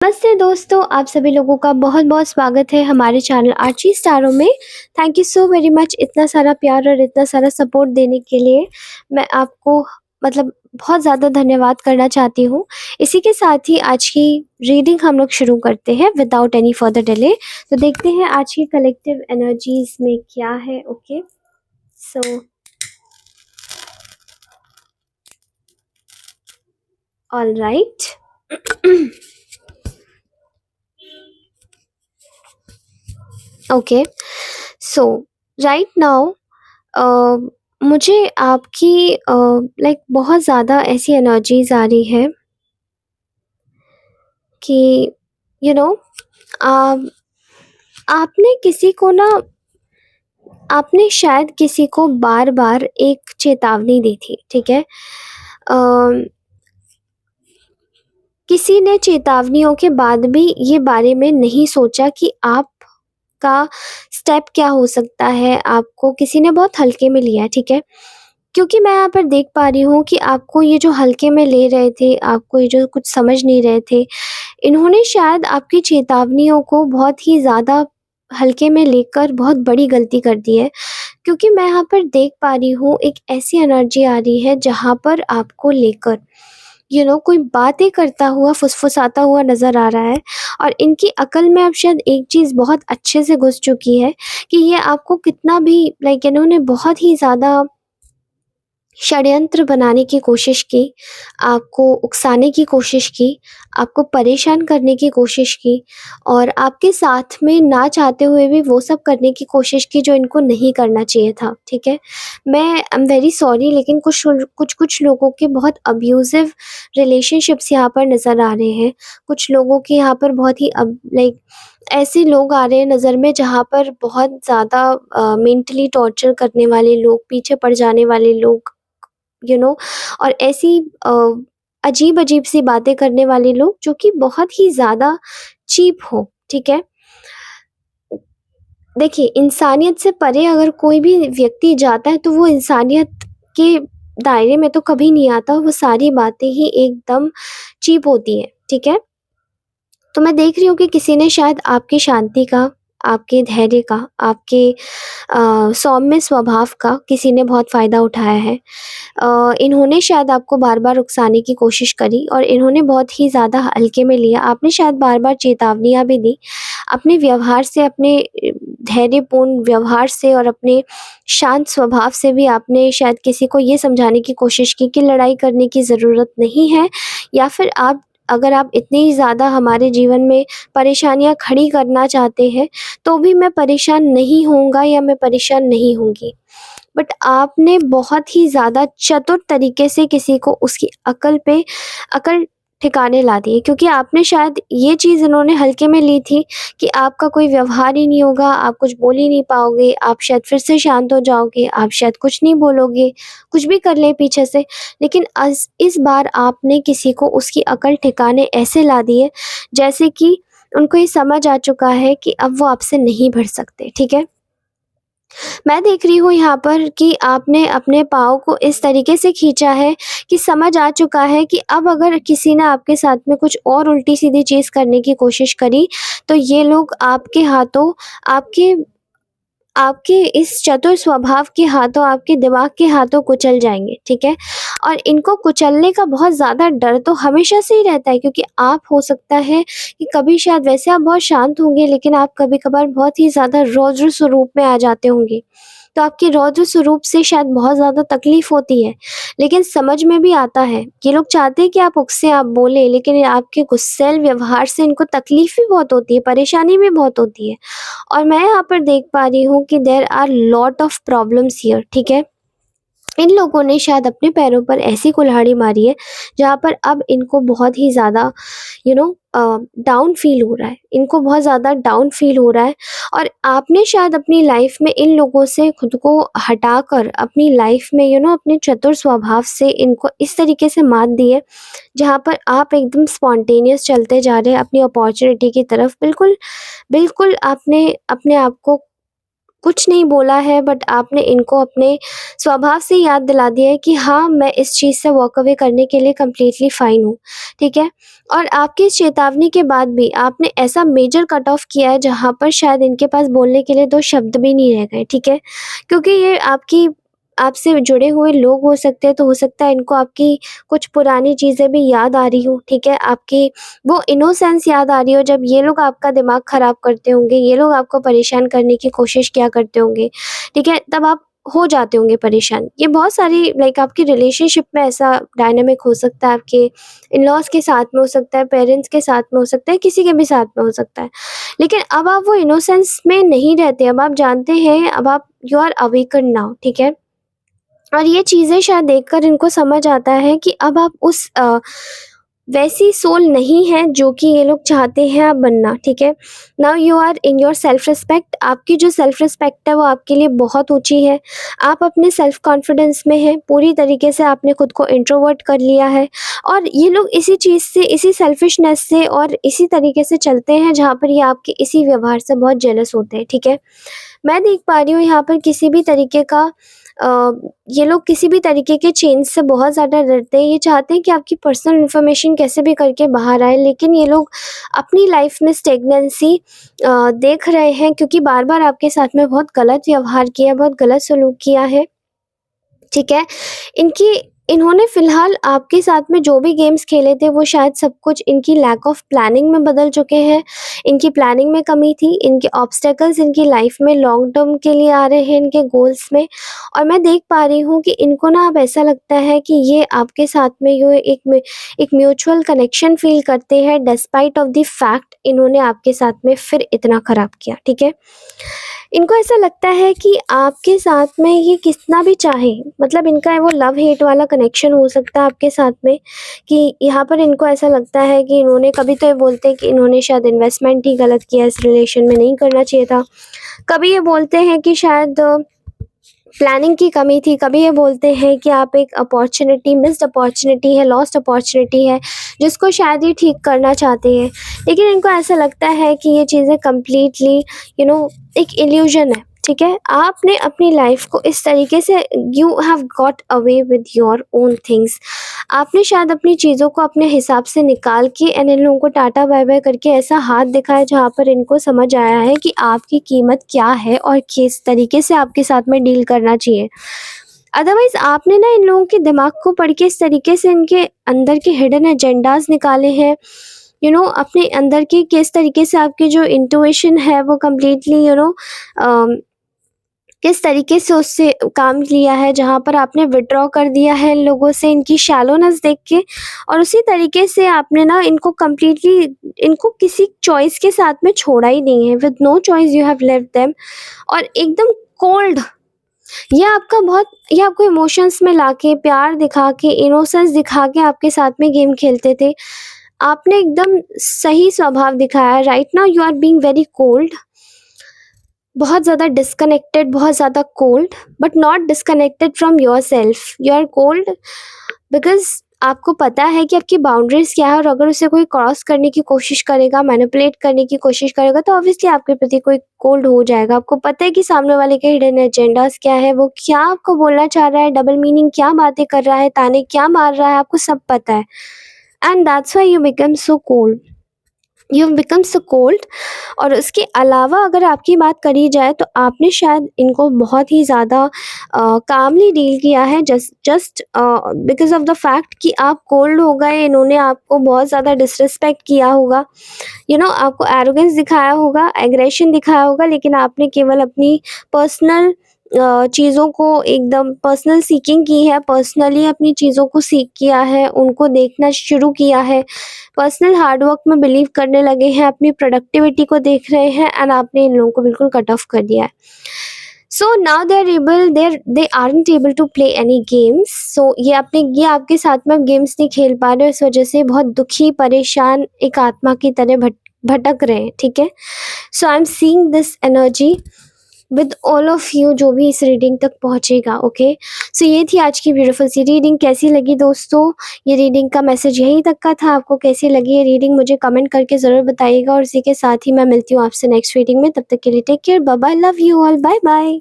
नमस्ते दोस्तों, आप सभी लोगों का बहुत-बहुत स्वागत है हमारे चैनल आर्ची स्टारों में। Thank you so very much इतना सारा प्यार और इतना सारा सपोर्ट देने के लिए। मैं आपको मतलब बहुत ज़्यादा धन्यवाद करना चाहती हूँ। इसी के साथ ही आज की रीडिंग हम लोग शुरू करते हैं विदाउट एनी फर्दर डिले। तो देखते हैं आज की कलेक्टिव एनर्जीज़ में क्या है। Okay, so alright. ओके, सो राइट नाउ मुझे आपकी लाइक बहुत ज़्यादा ऐसी एनर्जीज़ आ रही है कि यू नो आप आपने किसी को ना आपने शायद किसी को बार-बार एक चेतावनी दी थी, ठीक है? किसी ने चेतावनियों के बाद भी ये बारे में नहीं सोचा कि आपका स्टेप क्या हो सकता है, आपको किसी ने बहुत हल्के में लिया है, ठीक है? क्योंकि मैं यहाँ पर देख पा रही हूँ कि आपको ये जो हल्के में ले रहे थे, आपको ये जो कुछ समझ नहीं रहे थे, इन्होंने शायद आपकी चेतावनियों को बहुत ही ज़्यादा हल्के में लेकर बहुत बड़ी गलती कर दी है। क्योंकि मैं यहाँ पर देख पा रही हूँ एक ऐसी एनर्जी आ रही है जहाँ पर आपको लेकर कोई बातें करता हुआ, फुसफुसाता हुआ नज़र आ रहा है और इनकी अकल में अब शायद एक चीज़ बहुत अच्छे से घुस चुकी है कि ये आपको कितना भी इन्होंने बहुत ही ज़्यादा षड्यंत्र बनाने की कोशिश की, आपको उकसाने की कोशिश की, आपको परेशान करने की कोशिश की और आपके साथ में ना चाहते हुए भी वो सब करने की कोशिश की जो इनको नहीं करना चाहिए था, ठीक है? मैं आई एम वेरी सॉरी, लेकिन कुछ लोगों के बहुत अब्यूज़िव रिलेशनशिप्स यहाँ पर नज़र आ रहे हैं। कुछ लोगों के यहाँ पर बहुत ही ऐसे लोग आ रहे हैं नज़र में जहाँ पर बहुत ज़्यादा मेंटली टॉर्चर करने वाले लोग, पीछे पड़ जाने वाले लोग, यू नो और ऐसी अजीब-अजीब सी बातें करने वाले लोग जो कि बहुत ही ज़्यादा चीप हो, ठीक है? देखिए, इंसानियत से परे अगर कोई भी व्यक्ति जाता है तो वो इंसानियत के दायरे में तो कभी नहीं आता, वो सारी बातें ही एकदम चीप होती हैं, ठीक है? तो मैं देख रही हूँ कि किसी ने शायद आपकी शांति का, आपके धैर्य का, आपके सौम्य स्वभाव का किसी ने बहुत फ़ायदा उठाया है। इन्होंने शायद आपको बार-बार उकसाने की कोशिश करी और इन्होंने बहुत ही ज़्यादा हल्के में लिया। आपने शायद बार-बार चेतावनियाँ भी दी। अपने व्यवहार से, अपने धैर्यपूर्ण व्यवहार से और अपने शांत स्वभाव से भी आपने शायद किसी को ये समझाने की कोशिश की कि लड़ाई करने की ज़रूरत नहीं है, या फिर अगर आप इतनी ज़्यादा हमारे जीवन में परेशानियाँ खड़ी करना चाहते हैं, तो भी मैं परेशान नहीं होऊँगा या मैं परेशान नहीं होंगी। बट आपने बहुत ही ज़्यादा चतुर तरीके से किसी को उसकी अकल ठिकाने ला दी है, क्योंकि आपने शायद ये चीज़ इन्होंने हल्के में ली थी कि आपका कोई व्यवहार ही नहीं होगा, आप कुछ बोल ही नहीं पाओगे, आप शायद फिर से शांत हो जाओगे, आप शायद कुछ नहीं बोलोगे, कुछ भी कर लें पीछे से। लेकिन इस बार आपने किसी को उसकी अकल ठिकाने ऐसे ला दी है, जैसे कि उनको ये समझ आ चुका है कि अब वो आपसे नहीं भिड़ सकते, ठीक है? मैं देख रही हूँ यहाँ पर कि आपने अपने पाँव को इस तरीके से खींचा है कि समझ आ चुका है कि अब अगर किसी ने आपके साथ में कुछ और उल्टी-सीधी चीज़ करने की कोशिश करी, तो ये लोग आपके हाथों, आपके आपके इस चतुर स्वभाव के हाथों, आपके दिमाग के हाथों कुचल जाएँगे, ठीक है? और इनको कुचलने का बहुत ज़्यादा डर तो हमेशा से ही रहता है, क्योंकि आप हो सकता है कि कभी शायद वैसे आप बहुत शांत होंगे, लेकिन आप कभी-कभार बहुत ही ज़्यादा रौद्र स्वरूप में आ जाते होंगे। तो आपके रौद्र स्वरूप से शायद बहुत ज़्यादा तकलीफ़ होती है, लेकिन समझ में भी आता है। ये लोग चाहते हैं कि आप उकसें, आप बोलें, लेकिन ये आपके गुस्सैल व्यवहार से इनको तकलीफ़ भी बहुत होती है, परेशानी भी बहुत होती है। और मैं यहाँ पर देख पा रही हूँ कि there are lot of problems here, ठीक है? इन लोगों ने शायद अपने पैरों पर ऐसी कुल्हाड़ी मारी है, जहाँ पर अब इनको बहुत ही ज़्यादा डाउन फ़ील हो रहा है। इनको बहुत ज़्यादा डाउन फ़ील हो रहा है और आपने शायद अपनी लाइफ़ में इन लोगों से खुद को हटाकर अपनी लाइफ़ में अपने चतुर स्वभाव से इनको इस तरीके से मात दी है, जहाँ पर आप एकदम स्पॉन्टेनियस चलते जा रहे हैं अपनी अपॉर्च्युनिटी की तरफ। बिल्कुल, बिल्कुल आपने अपने आप को कुछ नहीं बोला है, बट आपने इनको अपने स्वभाव से याद दिला दिया है कि हाँ, मैं इस चीज़ से वॉक अवे करने के लिए कंप्लीटली फ़ाइन हूँ, ठीक है? और आपकी इस चेतावनी के बाद भी आपने ऐसा मेजर कट ऑफ किया है जहाँ पर शायद इनके पास बोलने के लिए 2 शब्द भी नहीं रह गए, ठीक है? क्योंकि ये आपसे जुड़े हुए लोग हो सकते हैं, तो हो सकता है इनको आपकी कुछ पुरानी चीज़ें भी याद आ रही हों, ठीक है? आपकी वो इनोसेंस याद आ रही हो जब ये लोग आपका दिमाग ख़राब करते होंगे, ये लोग आपको परेशान करने की कोशिश किया करते होंगे, ठीक है? तब आप हो जाते होंगे परेशान। ये बहुत सारी लाइक आपकी रिलेशनशिप में ऐसा डायनामिक हो सकता है, आपके इन-लॉज़ के साथ में हो सकता है, पेरेंट्स के साथ में हो सकता है, किसी के भी साथ में हो सकता है। लेकिन अब आप वो इनोसेंस में नहीं रहते, अब आप जानते हैं, अब आप यू आर अवेकन्ड नाउ, ठीक है? और ये चीज़ें शायद देखकर इनको समझ आता है कि अब आप उस वैसी सोल नहीं है जो कि ये लोग चाहते हैं आप बनना, ठीक है? Now you are in your self respect, आपकी जो सेल्फ रिस्पेक्ट है वो आपके लिए बहुत ऊँची है। आप अपने सेल्फ कॉन्फिडेंस में हैं, पूरी तरीके से आपने खुद को इंट्रोवर्ट कर लिया है और ये लोग इसी चीज़ से, इसी सेल्फिशनेस से और इसी तरीके से चलते हैं जहाँ पर ये आपके इसी व्यवहार से बहुत जेलस होते हैं, ठीक है? मैं देख पा रही हूँ यहाँ पर किसी भी तरीके का अ, ये लोग किसी भी तरीके के चेंज से बहुत ज़्यादा डरते हैं। ये चाहते हैं कि आपकी पर्सनल इन्फॉर्मेशन कैसे भी करके बाहर आए, लेकिन ये लोग अपनी लाइफ में स्टेगनेंसी देख रहे हैं क्योंकि बार-बार आपके साथ में बहुत गलत व्यवहार किया, बहुत गलत सलूक किया है। ठीक है? इनकी इन्होंने फ़िलहाल आपके साथ में जो भी गेम्स खेले थे वो शायद सब कुछ इनकी लैक ऑफ प्लानिंग में बदल चुके हैं। इनकी प्लानिंग में कमी थी, इनके ऑब्स्टेकल्स इनकी लाइफ़ में लॉन्ग टर्म के लिए आ रहे हैं इनके गोल्स में और मैं देख पा रही हूँ कि इनको ना अब ऐसा लगता है कि ये आपके साथ में यो एक म्यूचुअल कनेक्शन फ़ील करते हैं डिस्पाइट ऑफ द फैक्ट इन्होंने आपके साथ में फिर इतना ख़राब किया, ठीक है? इनको ऐसा लगता है कि आपके साथ में ये कितना भी चाहे मतलब इनका वो लव हेट वाला कनेक्शन हो सकता है आपके साथ में कि यहाँ पर इनको ऐसा लगता है कि इन्होंने कभी तो ये बोलते हैं कि इन्होंने शायद इन्वेस्टमेंट ही गलत किया, इस रिलेशन में नहीं करना चाहिए था। कभी ये बोलते हैं कि शायद प्लानिंग की कमी थी, कभी ये बोलते हैं कि आप एक अपॉर्च्युनिटी मिस्ड अपॉर्च्युनिटी है, लॉस्ट अपॉर्च्युनिटी है, जिसको शायद ये ठीक करना चाहते हैं। लेकिन इनको ऐसा लगता है कि ये चीज़ें कंप्लीटली एक इल्यूज़न है, ठीक है? आपने अपनी लाइफ़ को इस तरीके से you have got away with your own things. आपने शायद अपनी चीज़ों को अपने हिसाब से निकाल के एंड इन लोगों को टाटा बाय-बाय करके ऐसा हाथ दिखाया जहाँ पर इनको समझ आया है कि आपकी कीमत क्या है और किस तरीके से आपके साथ में डील करना चाहिए। अदरवाइज़ आपने ना इन लोगों के दिमाग को पढ़ के इस तरीके से इनके अंदर के हिडन एजेंडाज़ निकाले हैं, अपने अंदर के किस तरीके से आपकी जो इंट्यूशन है वो कंप्लीटली किस तरीके से उससे काम लिया है, जहाँ पर आपने विथड्रॉ कर दिया है इन लोगों से इनकी शैलोनेस देख के और उसी तरीके से आपने ना इनको कंप्लीटली इनको किसी चॉइस के साथ में छोड़ा ही नहीं है। With no choice you have left them और एकदम कोल्ड ये आपको इमोशंस में लाके, प्यार दिखा के, इनोसेंस दिखा के आपके साथ में गेम खेलते थे। आपने एकदम सही स्वभाव दिखाया। Right now you are being very cold, बहुत ज़्यादा डिस्कनेक्टेड, बहुत ज़्यादा cold, but not disconnected from yourself. You are cold because आपको पता है कि आपकी बाउंड्रीज़ क्या है और अगर उसे कोई क्रॉस करने की कोशिश करेगा, मैनिपुलेट करने की कोशिश करेगा तो ऑब्वियसली आपके प्रति कोई कोल्ड हो जाएगा। आपको पता है कि सामने वाले के हिडन एजेंडाज़ क्या है, वो क्या आपको बोलना चाह रहा है, डबल मीनिंग क्या बातें कर रहा है, ताने क्या मार रहा है, आपको सब पता है। And that's why you become so cold. You have become so cold और उसके अलावा अगर आपकी बात करी जाए तो आपने शायद इनको बहुत ही ज़्यादा कामली डील किया है just because of the fact कि आप कोल्ड हो गए। इन्होंने आपको बहुत ज़्यादा डिसरिस्पेक्ट किया होगा, आपको एरोगेंस दिखाया होगा, एग्रेशन दिखाया होगा, लेकिन आपने केवल अपनी पर्सनल चीज़ों को एकदम पर्सनल सीकिंग की है, पर्सनली अपनी चीज़ों को सीख किया है, उनको देखना शुरू किया है, पर्सनल हार्ड वर्क में बिलीव करने लगे हैं, अपनी प्रोडक्टिविटी को देख रहे हैं एंड आपने इन लोगों को बिल्कुल कट ऑफ कर दिया है। So now they aren't able to play any games. So ये आपके साथ में गेम्स नहीं खेल पा रहे, इस वजह से बहुत दुखी, परेशान एक आत्मा की तरह भटक रहे हैं, ठीक है? So I am seeing this energy with all of you जो भी इस रीडिंग तक पहुंचेगा। ओके, सो ये थी आज की ब्यूटीफुल सी रीडिंग। कैसी लगी दोस्तों? ये रीडिंग का मैसेज यहीं तक का था। आपको कैसी लगी ये रीडिंग मुझे कमेंट करके ज़रूर बताइएगा, और इसी के साथ ही मैं मिलती हूँ आपसे नेक्स्ट रीडिंग में। तब तक के लिए take care, bye bye, love you all, bye bye.